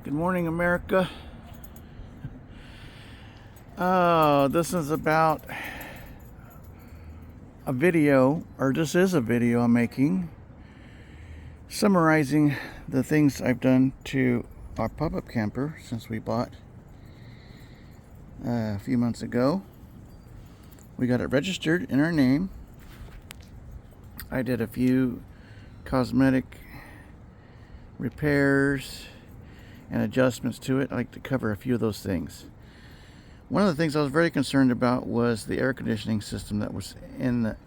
Good morning, America. This is about a video, or this is a video I'm making summarizing the things I've done to our pop-up camper since we bought a few months ago. We got it registered in our name. I did a few cosmetic repairs and adjustments to it. I like to cover a few of those things. One of the things I was very concerned about was the air conditioning system that was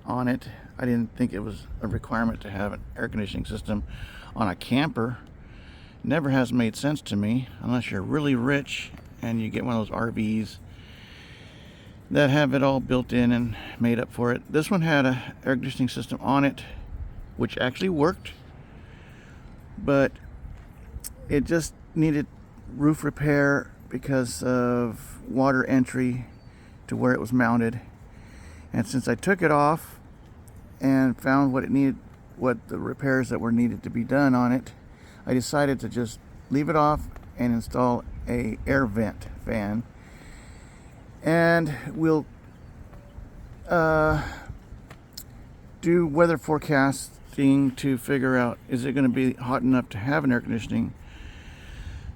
on it. I didn't think it was a requirement to have an air conditioning system on a camper. It never has made sense to me unless you're really rich and you get one of those RVs that have it all built in and made up for it. This one had an air conditioning system on it, which actually worked, but it just needed roof repair because of water entry to where it was mounted. And since I took it off and found what the repairs that were needed to be done on it, I decided to just leave it off and install a air vent fan. And we'll do weather forecasting to figure out, is it going to be hot enough to have an air conditioning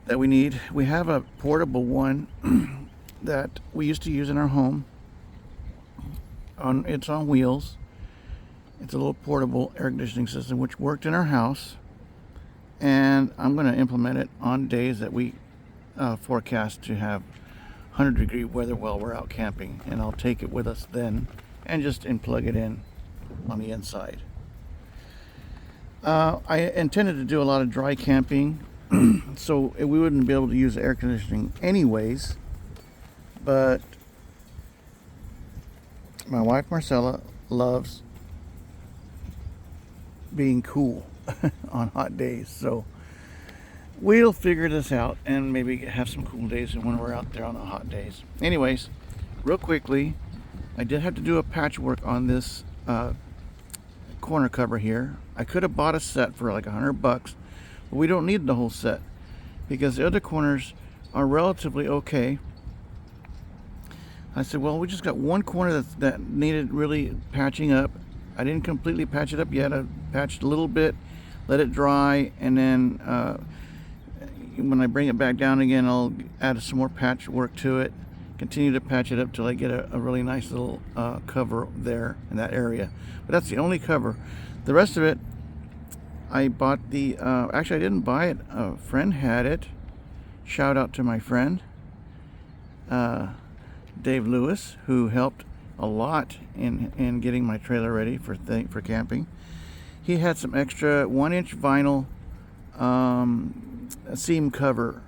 that we need. We have a portable one that we used to use in our home. It's on wheels. It's a little portable air conditioning system which worked in our house, and I'm going to implement it on days that we forecast to have 100-degree weather while we're out camping, and I'll take it with us then and just plug it in on the inside. I intended to do a lot of dry camping, so we wouldn't be able to use air conditioning anyways, but my wife Marcella loves being cool on hot days, so we'll figure this out and maybe have some cool days when we're out there on the hot days. Anyways, real quickly, I did have to do a patchwork on this corner cover here. I could have bought a set for like $100, but we don't need the whole set because the other corners are relatively okay. I said, well, we just got one corner that needed really patching up. I didn't completely patch it up yet. I patched a little bit, let it dry, and then when I bring it back down again, I'll add some more patchwork to it, continue to patch it up till I get a really nice little cover there in that area. But that's the only cover. The rest of it, I bought actually I didn't buy it, a friend had it. Shout out to my friend Dave Lewis, who helped a lot in getting my trailer ready for camping. He had some extra 1-inch vinyl seam cover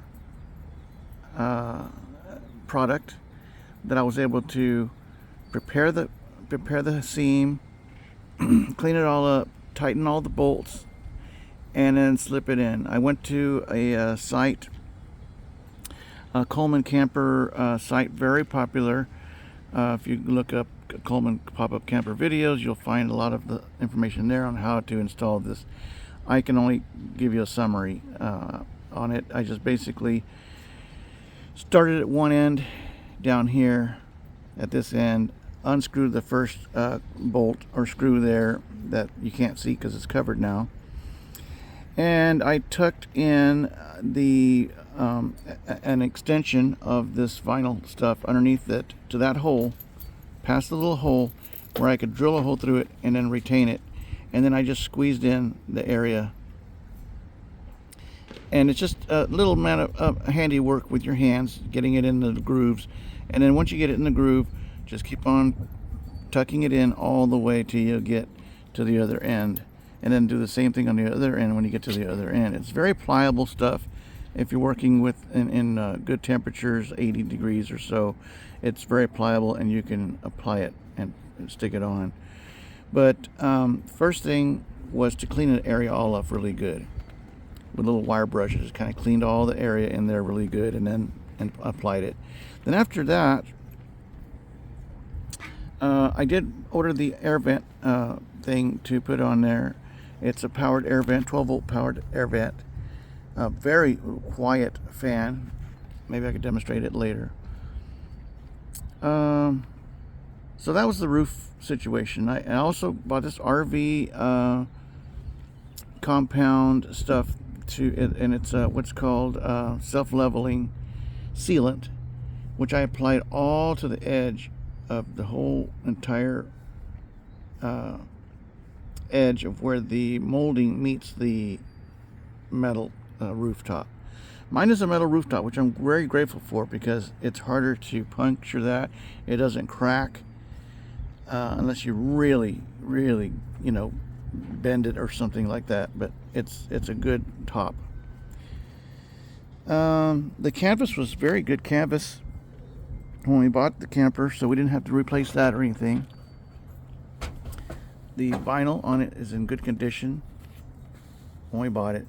product that I was able to prepare the seam, clean it all up, tighten all the bolts, and then slip it in. I went to a site, a Coleman camper site, very popular. If you look up Coleman pop-up camper videos, you'll find a lot of the information there on how to install this. I can only give you a summary on it. I just basically started at one end down here at this end, unscrewed the first bolt or screw there that you can't see because it's covered now, and I tucked in an extension of this vinyl stuff underneath it to that hole, past the little hole where I could drill a hole through it and then retain it, and then I just squeezed in the area. And it's just a little amount of handiwork with your hands, getting it into the grooves, and then once you get it in the groove, just keep on tucking it in all the way till you get to the other end, and then do the same thing on the other end when you get to the other end. It's very pliable stuff. If you're working with in good temperatures, 80 degrees or so, it's very pliable and you can apply it and stick it on. But first thing was to clean the area all up really good with little wire brushes. Just kind of cleaned all the area in there really good and applied it. Then after that, I did order the air vent thing to put on there. It's a powered air vent, 12 volt powered air vent. A very quiet fan. Maybe I could demonstrate it later. So that was the roof situation. I also bought this RV compound stuff and it's what's called self-leveling sealant, which I applied all to the edge of the whole entire edge of where the molding meets the metal rooftop. Mine is a metal rooftop, which I'm very grateful for because it's harder to puncture that. It doesn't crack unless you really, you know, bend it or something like that. But it's a good top. The canvas was very good canvas when we bought the camper, so we didn't have to replace that or anything. The vinyl on it is in good condition when we bought it.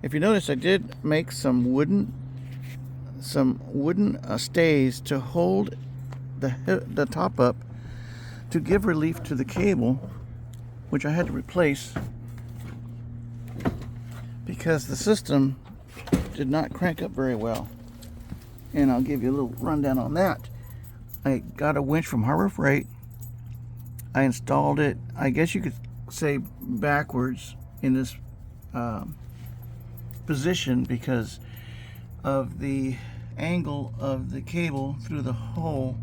If you notice, I did make some wooden stays to hold the top up to give relief to the cable, which I had to replace because the system did not crank up very well. And I'll give you a little rundown on that. I got a winch from Harbor Freight. I installed it, I guess you could say, backwards in this position because of the angle of the cable through the hole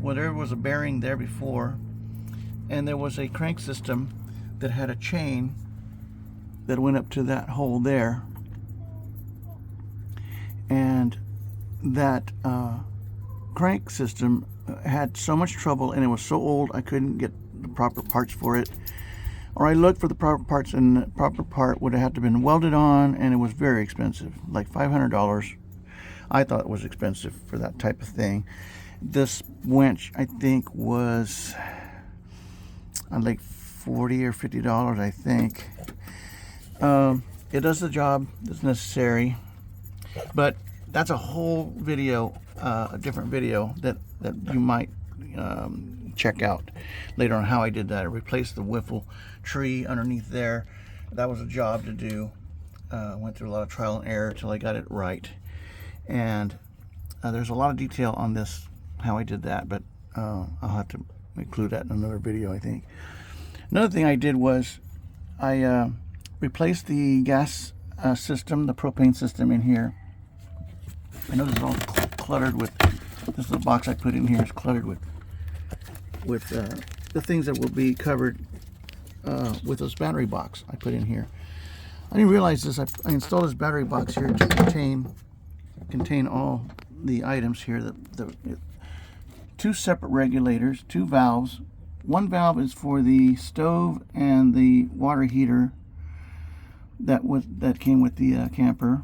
where there was a bearing there before, and there was a crank system that had a chain that went up to that hole there, and that crank system had so much trouble, and it was so old I couldn't get the proper parts for it, or I looked for the proper parts, and the proper part would have had to been welded on, and it was very expensive, like $500. I thought it was expensive for that type of thing. This winch, I think, was like $40 or $50, I think. It does the job that's necessary, but that's a whole video, a different video that you might check out later on how I did that. I replaced the wiffle tree underneath there. That was a job to do. Went through a lot of trial and error till I got it right. And there's a lot of detail on this, how I did that, but I'll have to include that in another video, I think. Another thing I did was I replaced the gas system, the propane system in here. I know this is all cluttered with, this little box I put in here is cluttered with the things that will be covered with this battery box I put in here. I didn't realize this. I installed this battery box here to contain all the items here. The two separate regulators, two valves. One valve is for the stove and the water heater that came with the camper,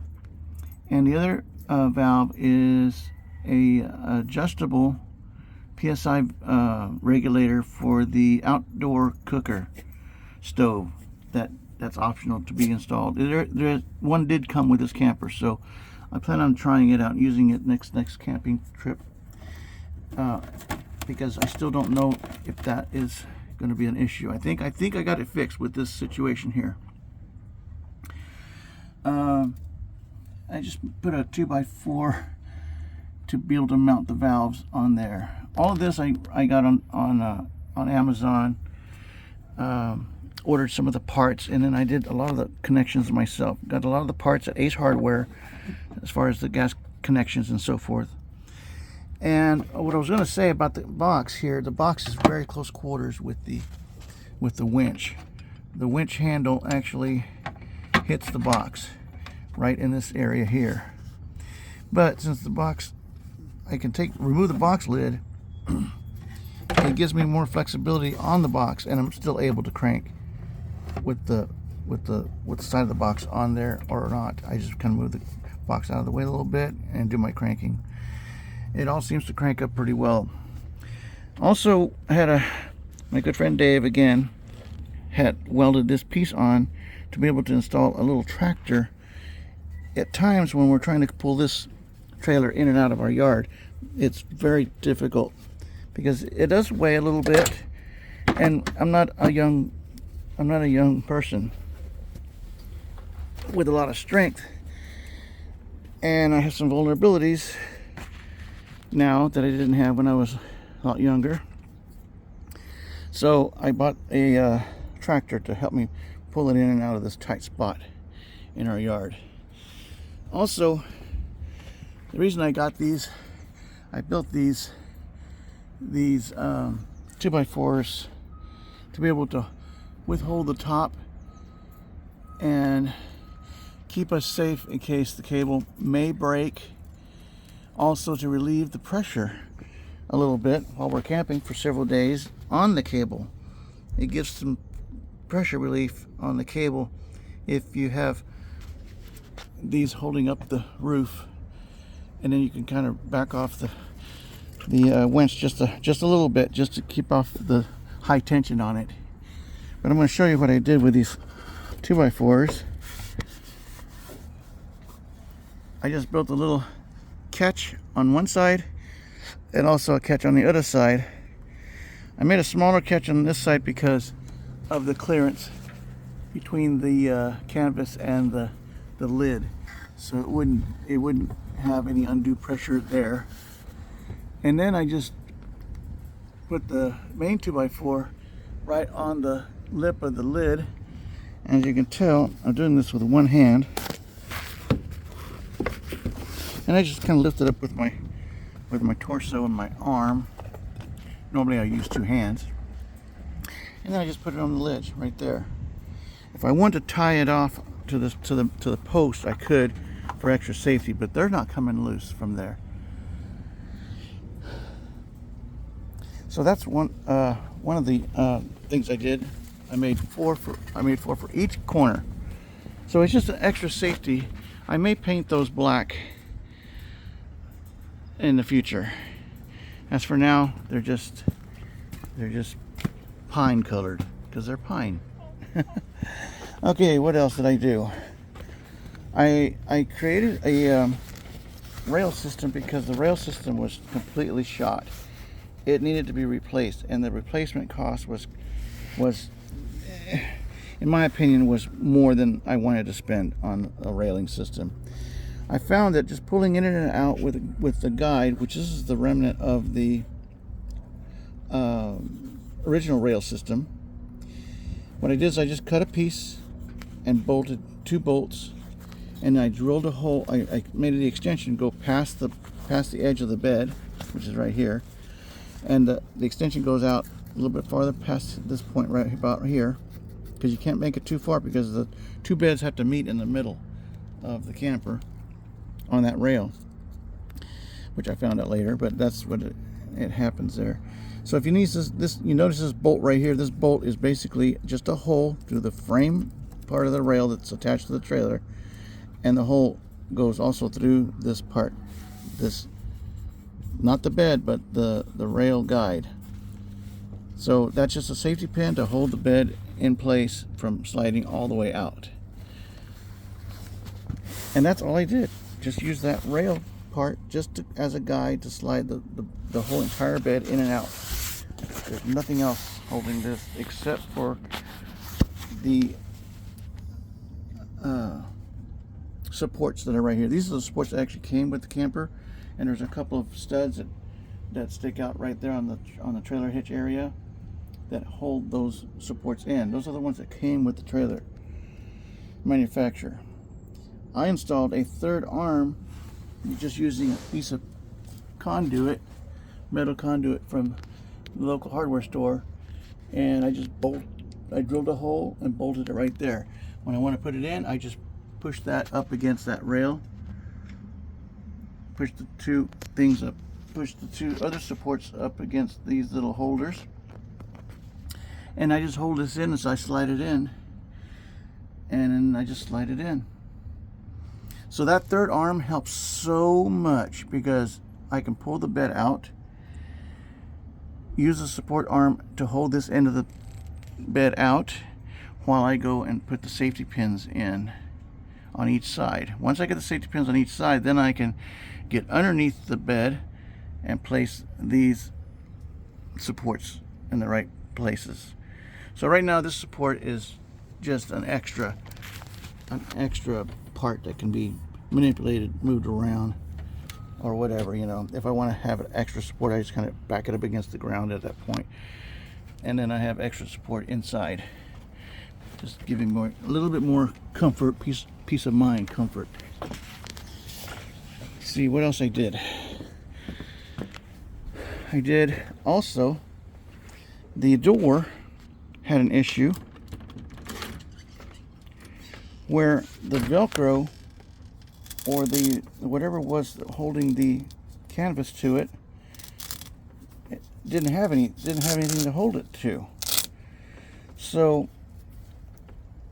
and the other valve is a adjustable PSI regulator for the outdoor cooker stove that's optional to be installed. One did come with this camper, so I plan on trying it out and using it next camping trip, because I still don't know if that is going to be an issue. I think I got it fixed with this situation here. I just put a 2x4 to be able to mount the valves on there. All of this I got on Amazon. Ordered some of the parts, and then I did a lot of the connections myself. Got a lot of the parts at Ace Hardware as far as the gas connections and so forth. And what I was going to say about the box here, the box is very close quarters with the winch. The winch handle actually hits the box right in this area here. But since the box, I can remove the box lid, it gives me more flexibility on the box, and I'm still able to crank with the side of the box on there or not. I just kind of move the box out of the way a little bit and do my cranking. It all seems to crank up pretty well. Also, I had my good friend Dave again had welded this piece on to be able to install a little tractor. At times when we're trying to pull this trailer in and out of our yard, it's very difficult because it does weigh a little bit, and I'm not a young person with a lot of strength, And I have some vulnerabilities now that I didn't have when I was a lot younger. So I bought a tractor to help me pull it in and out of this tight spot in our yard. Also, the reason I got these, I built these 2x4s to be able to withhold the top and keep us safe in case the cable may break. Also to relieve the pressure a little bit while we're camping for several days on the cable. It gives some pressure relief on the cable if you have these holding up the roof, and then you can kind of back off the winch just a little bit, just to keep off the high tension on it. But I'm going to show you what I did with these 2x4s. I just built a little catch on one side and also a catch on the other side. I made a smaller catch on this side because of the clearance between the canvas and the lid, so it wouldn't have any undue pressure there. And then I just put the main 2x4 right on the lip of the lid. As you can tell, I'm doing this with one hand, and I just kind of lift it up with my torso and my arm. Normally I use two hands, and then I just put it on the ledge right there. If I want to tie it off to the post, I could for extra safety, but they're not coming loose from there. So that's one of the things I did. I made four for each corner. So it's just an extra safety. I may paint those black in the future. As for now, they're just pine colored because they're pine. Okay, what else did I do? I created a rail system because the rail system was completely shot. It needed to be replaced, and the replacement cost was in my opinion was more than I wanted to spend on a railing system. I found that just pulling in and out with the guide, which this is the remnant of the original rail system, what I did is I just cut a piece and bolted 2 bolts, and I drilled a hole. I made the extension go past the edge of the bed, which is right here, and the extension goes out a little bit farther past this point right about here, because you can't make it too far because the 2 beds have to meet in the middle of the camper on that rail, which I found out later, but that's what it happens there. So if you need this, you notice this bolt right here. This bolt is basically just a hole through the frame part of the rail that's attached to the trailer, and the hole goes also through this part, this, not the bed, but the rail guide. So that's just a safety pin to hold the bed in place from sliding all the way out. And that's all I did. Just use that rail part just as a guide to slide the whole entire bed in and out. There's nothing else holding this except for the supports that are right here. These are the supports that actually came with the camper, and there's a couple of studs that stick out right there on the trailer hitch area that hold those supports in. Those are the ones that came with the trailer manufacturer. I installed a third arm just using a piece of conduit, metal conduit from the local hardware store, and I drilled a hole and bolted it right there. When I want to put it in, I just push that up against that rail, push the 2 things up, push the 2 other supports up against these little holders, and I just hold this in as I slide it in, and then I just slide it in. So that third arm helps so much because I can pull the bed out, use the support arm to hold this end of the bed out while I go and put the safety pins in on each side. Once I get the safety pins on each side, then I can get underneath the bed and place these supports in the right places. So right now this support is just an extra part that can be manipulated, moved around, or whatever, you know. If I want to have extra support, I just kind of back it up against the ground at that point. And then I have extra support inside, just giving a little bit more comfort, peace of mind comfort. Let's see what else I did. I did also, the door had an issue where the Velcro, or the whatever was holding the canvas to it, didn't have anything to hold it to. So,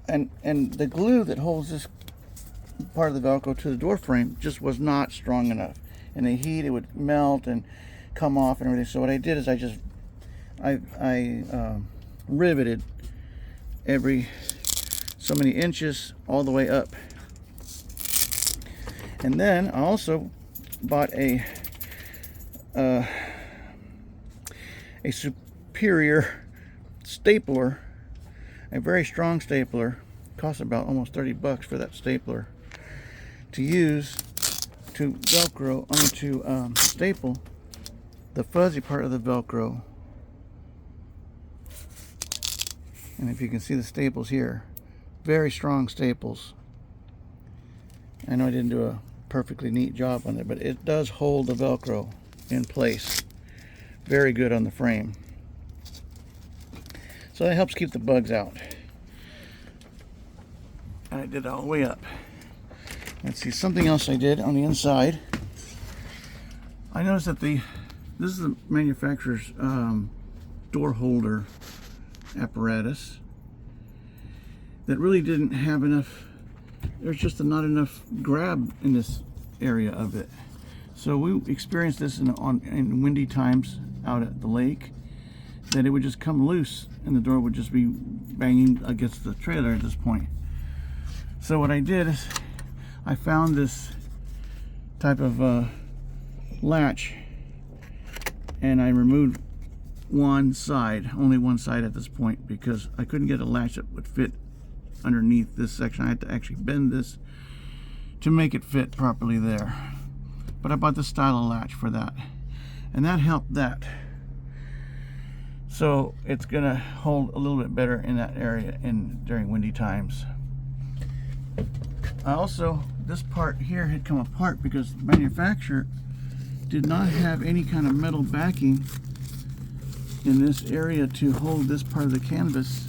and the glue that holds this part of the Velcro to the door frame just was not strong enough. In the heat, it would melt and come off and everything. So what I did is I riveted every so many inches all the way up. And then I also bought a superior stapler, a very strong stapler. Cost about almost 30 bucks for that stapler to use to Velcro onto staple the fuzzy part of the Velcro. And if you can see the staples here, very strong staples. I know I didn't do a perfectly neat job on it, but it does hold the Velcro in place. Very good on the frame. So that helps keep the bugs out. And I did it all the way up. Let's see, something else I did on the inside. I noticed that this is the manufacturer's door holder apparatus that really didn't have enough. There's just not enough grab in this area of it. So we experienced this in windy times out at the lake, that it would just come loose and the door would just be banging against the trailer at this point. So what I did is I found this type of latch, and I removed one side, only one side at this point, because I couldn't get a latch that would fit underneath this section. I had to actually bend this to make it fit properly there. But I bought this style of latch for that, and that helped that. So it's gonna hold a little bit better in that area during windy times. I also, this part here had come apart because the manufacturer did not have any kind of metal backing in this area to hold this part of the canvas.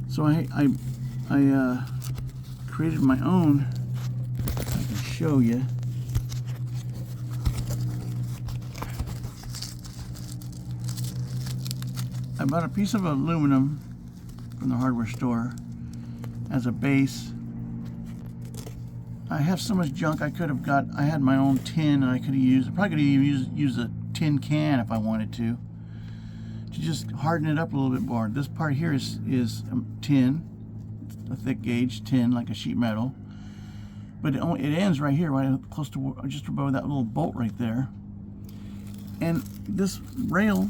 So I created my own. I can show you. I bought a piece of aluminum from the hardware store as a base. I have so much junk I could have got. I had my own tin, and I could have used. I probably could have used a tin can if I wanted to just harden it up a little bit more. This part here is tin, a thick gauge tin, like a sheet metal, but it ends right here, right close to just above that little bolt right there. And this rail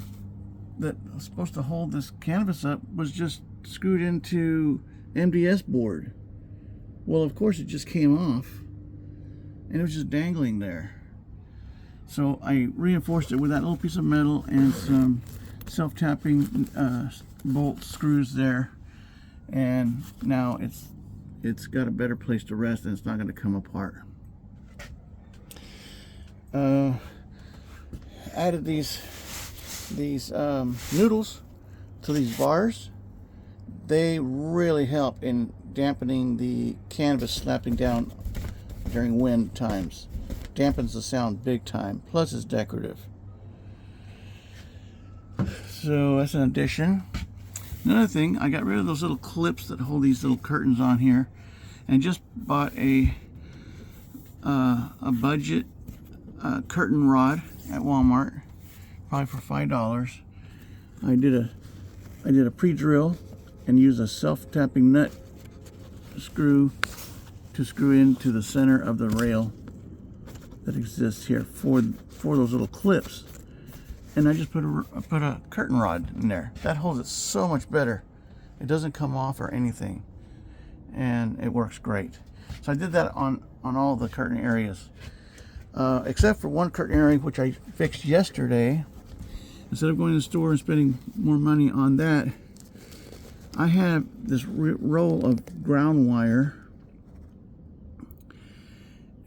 that was supposed to hold this canvas up was just screwed into MDS board. Well, of course it just came off, and it was just dangling there. So I reinforced it with that little piece of metal and some self-tapping bolt screws there, and now it's got a better place to rest, and it's not going to come apart. Added these noodles to these bars. They really help in dampening the canvas snapping down during wind times. Dampens the sound big time, plus it's decorative. So that's an addition. Another thing, I got rid of those little clips that hold these little curtains on here, and just bought a budget curtain rod at Walmart, probably for $5. I did a pre-drill and used a self-tapping nut screw to screw into the center of the rail that exists here for those little clips. And I just put a curtain rod in there. That holds it so much better. It doesn't come off or anything, and it works great. So I did that on all the curtain areas. Except for one curtain area which I fixed yesterday. Instead of going to the store and spending more money on that, I have this roll of ground wire,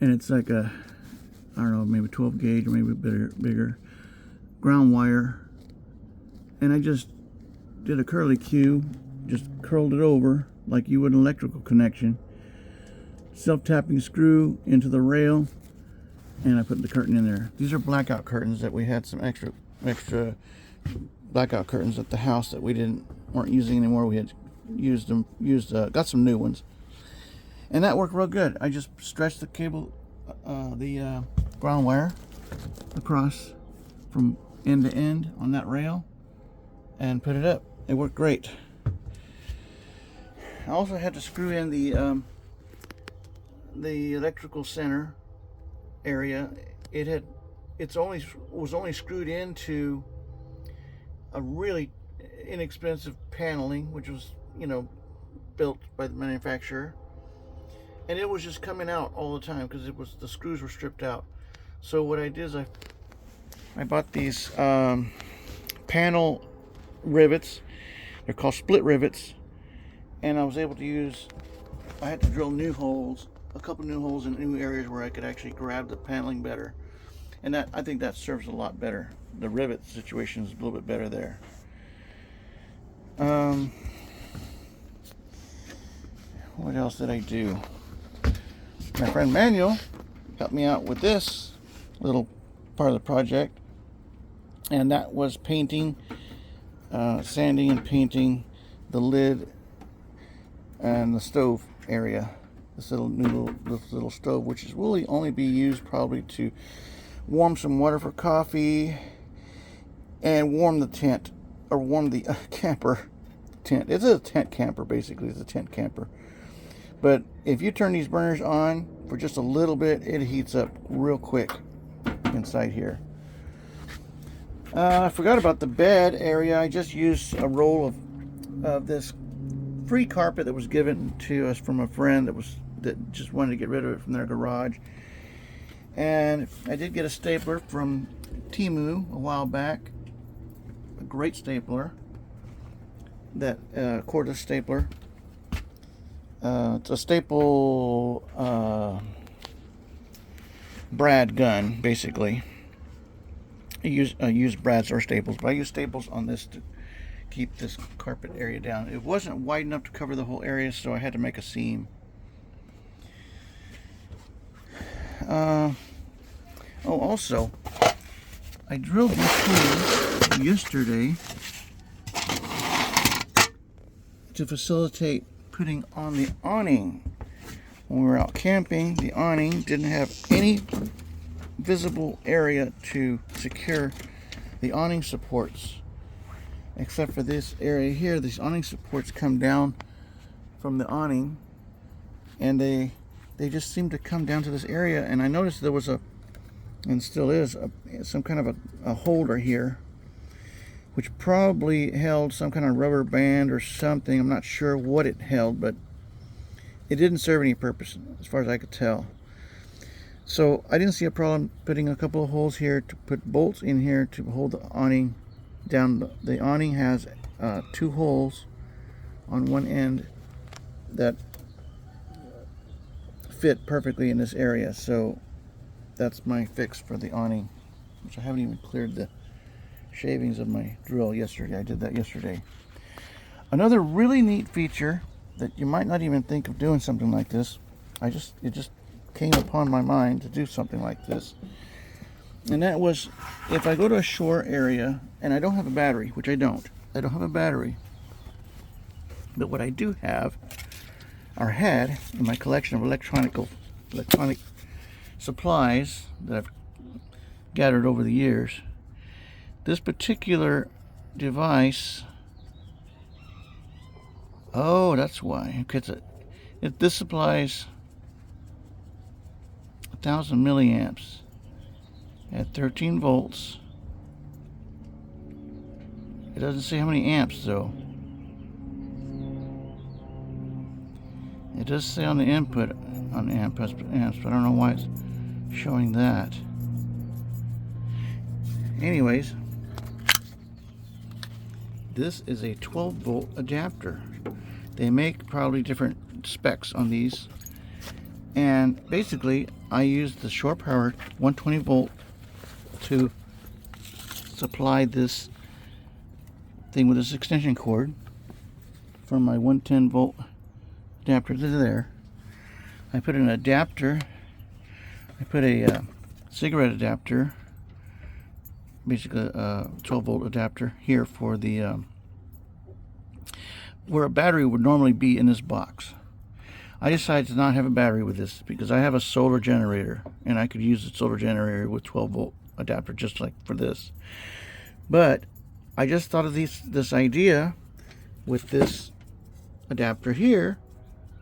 and it's like a, I don't know, maybe 12 gauge or maybe bigger ground wire, and I just did a curly Q, just curled it over like you would an electrical connection, self-tapping screw into the rail, and I put the curtain in there. These are blackout curtains that we had some extra blackout curtains at the house that we weren't using anymore. We had got some new ones, and that worked real good. I just stretched the cable, the ground wire across from end to end on that rail and put it up. It worked great. I also had to screw in the electrical center area. It was only screwed into a really inexpensive paneling, which was, you know, built by the manufacturer, and it was just coming out all the time because the screws were stripped out. So what I did is I bought these panel rivets. They're called split rivets, and I was able to use, I had to drill a couple new holes in new areas where I could actually grab the paneling better, and I think that serves a lot better. The rivet situation is a little bit better there. What else did I do? My friend Manuel helped me out with this little part of the project, and that was painting, sanding and painting the lid and the stove area. This little stove, which is really only be used probably to warm some water for coffee and warm the tent, or warm the camper tent. It's a tent camper, basically. It's a tent camper. But if you turn these burners on for just a little bit, it heats up real quick inside here. I forgot about the bed area. I just used a roll of this free carpet that was given to us from a friend that just wanted to get rid of it from their garage. And I did get a stapler from Temu a while back. A great stapler. That cordless stapler. It's a staple brad gun, basically. I use brads or staples, but I use staples on this to keep this carpet area down. It wasn't wide enough to cover the whole area, so I had to make a seam. Also, I drilled these holes yesterday to facilitate putting on the awning. When we were out camping, the awning didn't have any visible area to secure the awning supports, except for this area here. These awning supports come down from the awning, and they just seem to come down to this area. And I noticed there was and still is, some kind of a holder here, which probably held some kind of rubber band or something. I'm not sure what it held, but it didn't serve any purpose as far as I could tell. So I didn't see a problem putting a couple of holes here to put bolts in here to hold the awning down. The awning has 2 holes on one end that fit perfectly in this area. So that's my fix for the awning, which I haven't even cleared the shavings of my drill yesterday. I did that yesterday. Another really neat feature that you might not even think of doing something like this. It just came upon my mind to do something like this. And that was, if I go to a shore area and I don't have a battery, which I don't have a battery, but what I do have, or had in my collection of electronic supplies that I've gathered over the years, this particular device, oh, that's why. This supplies 1,000 milliamps at 13 volts. It doesn't say how many amps though. It does say on the input on amps, but I don't know why it's showing that. Anyways, this is a 12-volt adapter. They make probably different specs on these, and basically I use the shore power 120 volt to supply this thing with this extension cord from my 110 volt adapter to there. I put an adapter, I put a cigarette adapter, basically a 12 volt adapter here for the where a battery would normally be in this box. I decided to not have a battery with this because I have a solar generator, and I could use the solar generator with 12 volt adapter just like for this. But I just thought of this idea with this adapter here,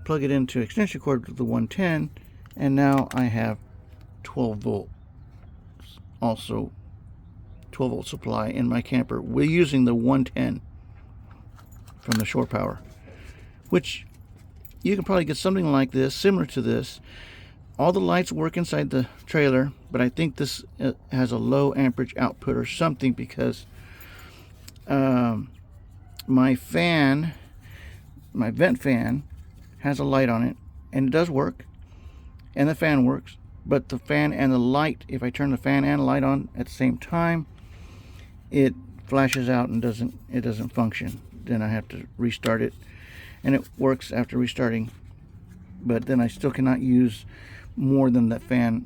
plug it into extension cord with the 110, and now I have 12 volt, also 12 volt supply in my camper. We're using the 110 from the shore power, which you can probably get something like this, similar to this. All the lights work inside the trailer, but I think this has a low amperage output or something, because my fan, my vent fan, has a light on it, and it does work, and the fan works, but the fan and the light, if I turn the fan and the light on at the same time, it flashes out and it doesn't function. Then I have to restart it, and it works after restarting, but then I still cannot use more than that fan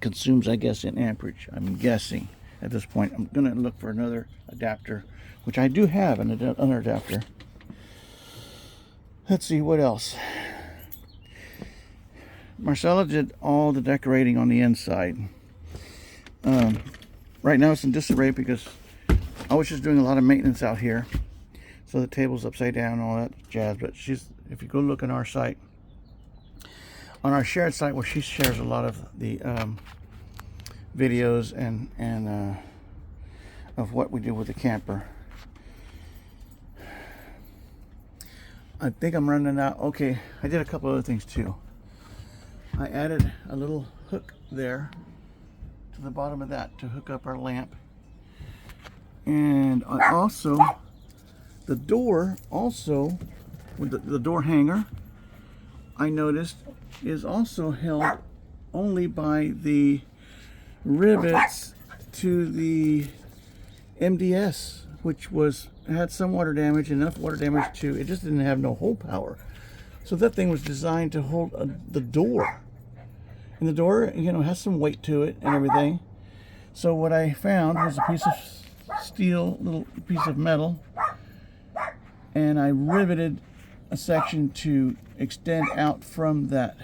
consumes, I guess, in amperage. I'm guessing at this point. I'm gonna look for another adapter, which I do have another adapter. Let's see what else. Marcella did all the decorating on the inside. Right now it's in disarray because I was just doing a lot of maintenance out here, so the table's upside down and all that jazz. But if you go look on our site, on our shared site where she shares a lot of the videos and of what we do with the camper. I think I'm running out. Okay, I did a couple other things too. I added a little hook there to the bottom of that to hook up our lamp. And I also, the door also, with the door hanger, I noticed is also held only by the rivets to the MDS, which had some water damage, enough water damage it just didn't have no hold power. So that thing was designed to hold the door. And the door, has some weight to it and everything. So what I found was a piece of steel, little piece of metal, and I riveted a section to extend out from that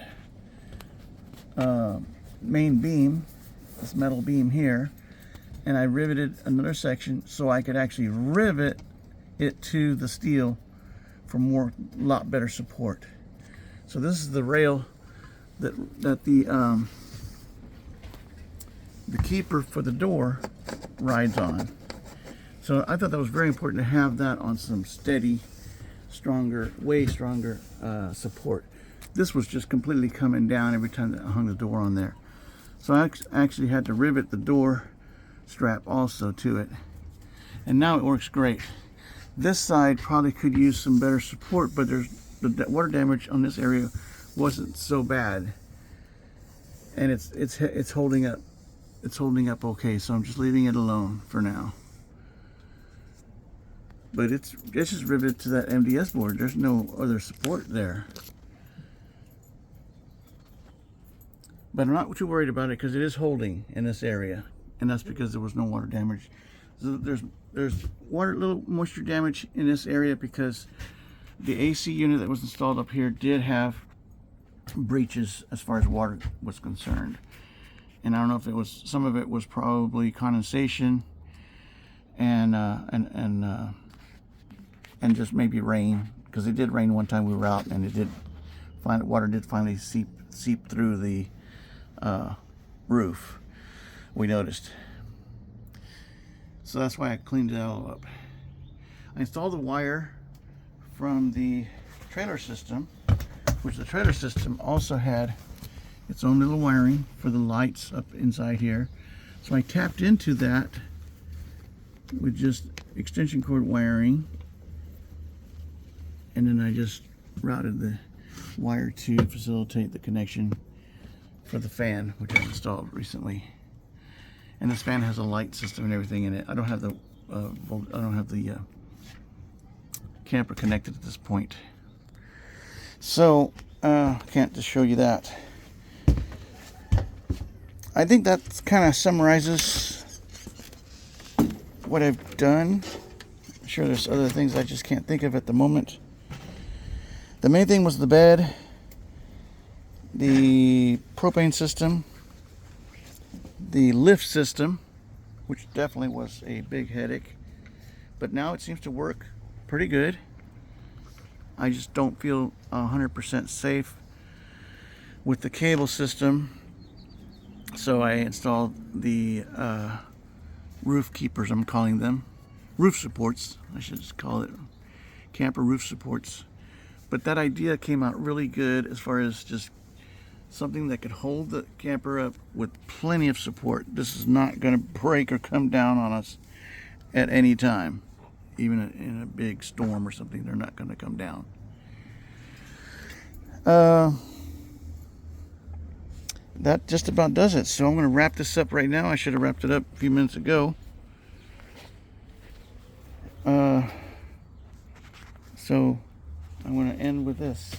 main beam, this metal beam here, and I riveted another section so I could actually rivet it to the steel for lot better support. So this is the rail that the keeper for the door rides on. So I thought that was very important to have that on some steady, way stronger support. This was just completely coming down every time that I hung the door on there. So I actually had to rivet the door strap also to it. And now it works great. This side probably could use some better support, but the water damage on this area wasn't so bad. And it's holding up. It's holding up okay, so I'm just leaving it alone for now. But it's just riveted to that MDS board. There's no other support there. But I'm not too worried about it because it is holding in this area, and that's because there was no water damage. So there's little moisture damage in this area because the AC unit that was installed up here did have breaches as far as water was concerned. And I don't know if some of it was probably condensation and just maybe rain, because it did rain one time we were out, and water did finally seep through the roof, we noticed. So that's why I cleaned it all up. I installed the wire from the trailer system, which the trailer system also had its own little wiring for the lights up inside here. So I tapped into that with just extension cord wiring, and then I just routed the wire to facilitate the connection for the fan, which I installed recently. And this fan has a light system and everything in it. I don't have the camper connected at this point, so can't just show you that. I think that kind of summarizes what I've done. I'm sure there's other things I just can't think of at the moment. The main thing was the bed, the propane system, the lift system, which definitely was a big headache, but now it seems to work pretty good. I just don't feel 100% safe with the cable system, so I installed the roof keepers, I'm calling them. Roof supports, I should just call it camper roof supports. But that idea came out really good as far as just something that could hold the camper up with plenty of support. This is not going to break or come down on us at any time. Even in a big storm or something, they're not going to come down. That just about does it. So I'm going to wrap this up right now. I should have wrapped it up a few minutes ago. So I'm going to end with this.